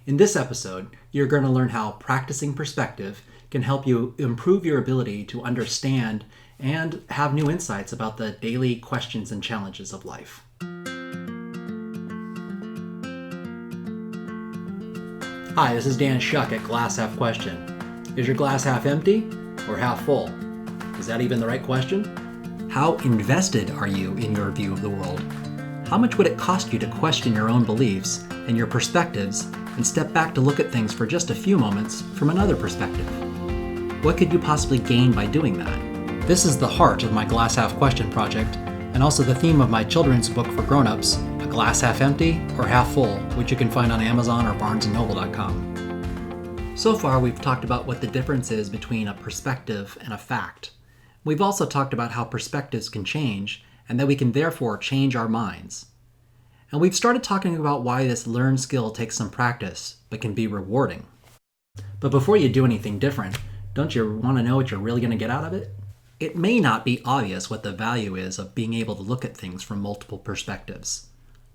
In this episode, you're going to learn how practicing perspective can help you improve your ability to understand and have new insights about the daily questions and challenges of life. Hi, this is Dan Schuck at Glass Half Question. Is your glass half empty or half full? Is that even the right question? How invested are you in your view of the world? How much would it cost you to question your own beliefs and your perspectives and step back to look at things for just a few moments from another perspective? What could you possibly gain by doing that? This is the heart of my Glass Half Question project, and also the theme of my children's book for grown-ups, A Glass Half Empty or Half Full, which you can find on Amazon or barnesandnoble.com. So far, we've talked about what the difference is between a perspective and a fact. We've also talked about how perspectives can change, and that we can therefore change our minds. And we've started talking about why this learned skill takes some practice, but can be rewarding. But before you do anything different, don't you want to know what you're really going to get out of it? It may not be obvious what the value is of being able to look at things from multiple perspectives.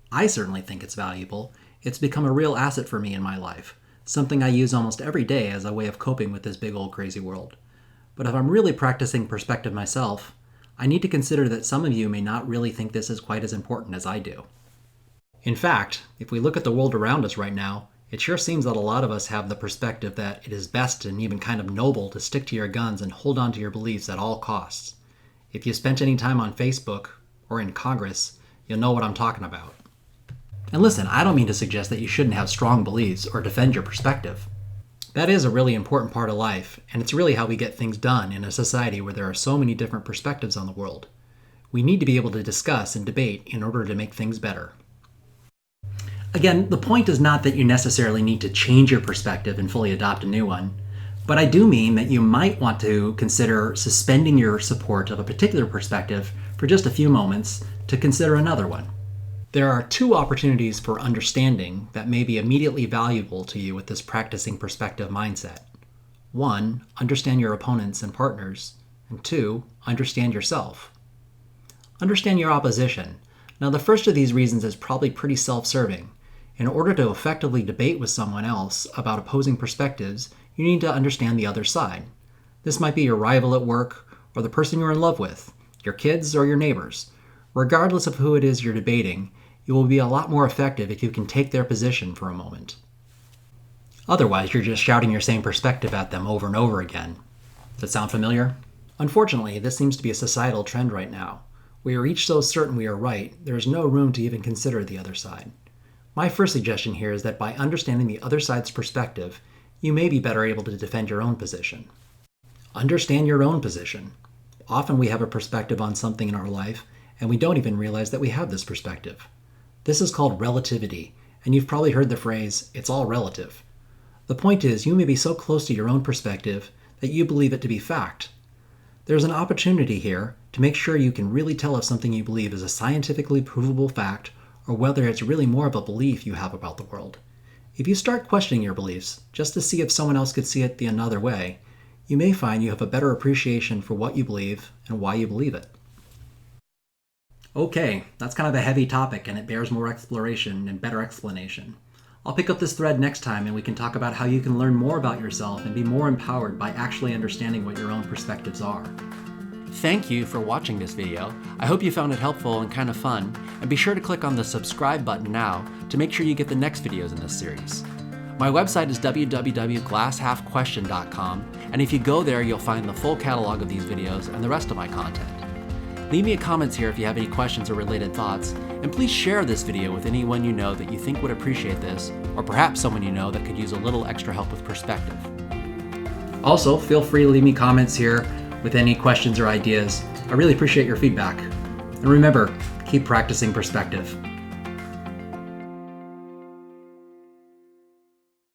I certainly think it's valuable. It's become a real asset for me in my life, something I use almost every day as a way of coping with this big old crazy world. But if I'm really practicing perspective myself, I need to consider that some of you may not really think this is quite as important as I do. In fact, if we look at the world around us right now, it sure seems that a lot of us have the perspective that it is best and even kind of noble to stick to your guns and hold on to your beliefs at all costs. If you spent any time on Facebook or in Congress, you'll know what I'm talking about. And listen, I don't mean to suggest that you shouldn't have strong beliefs or defend your perspective. That is a really important part of life, and it's really how we get things done in a society where there are so many different perspectives on the world. We need to be able to discuss and debate in order to make things better. Again, the point is not that you necessarily need to change your perspective and fully adopt a new one, but I do mean that you might want to consider suspending your support of a particular perspective for just a few moments to consider another one. There are two opportunities for understanding that may be immediately valuable to you with this practicing perspective mindset. One, understand your opponents and partners, and two, understand yourself. Understand your opposition. Now, the first of these reasons is probably pretty self-serving. In order to effectively debate with someone else about opposing perspectives, you need to understand the other side. This might be your rival at work, or the person you're in love with, your kids, or your neighbors. Regardless of who it is you're debating, you will be a lot more effective if you can take their position for a moment. Otherwise, you're just shouting your same perspective at them over and over again. Does that sound familiar? Unfortunately, this seems to be a societal trend right now. We are each so certain we are right, there is no room to even consider the other side. My first suggestion here is that by understanding the other side's perspective, you may be better able to defend your own position. Understand your own position. Often we have a perspective on something in our life, and we don't even realize that we have this perspective. This is called relativity, and you've probably heard the phrase, it's all relative. The point is, you may be so close to your own perspective that you believe it to be fact. There's an opportunity here to make sure you can really tell if something you believe is a scientifically provable fact or whether it's really more of a belief you have about the world. If you start questioning your beliefs just to see if someone else could see it the another way, you may find you have a better appreciation for what you believe and why you believe it. Okay, that's kind of a heavy topic and it bears more exploration and better explanation. I'll pick up this thread next time and we can talk about how you can learn more about yourself and be more empowered by actually understanding what your own perspectives are. Thank you for watching this video. I hope you found it helpful and kind of fun, and be sure to click on the subscribe button now to make sure you get the next videos in this series. My website is www.glasshalfquestion.com, and if you go there, you'll find the full catalog of these videos and the rest of my content. Leave me a comment here if you have any questions or related thoughts, and please share this video with anyone you know that you think would appreciate this, or perhaps someone you know that could use a little extra help with perspective. Also, feel free to leave me comments here with any questions or ideas. I really appreciate your feedback. And remember, keep practicing perspective.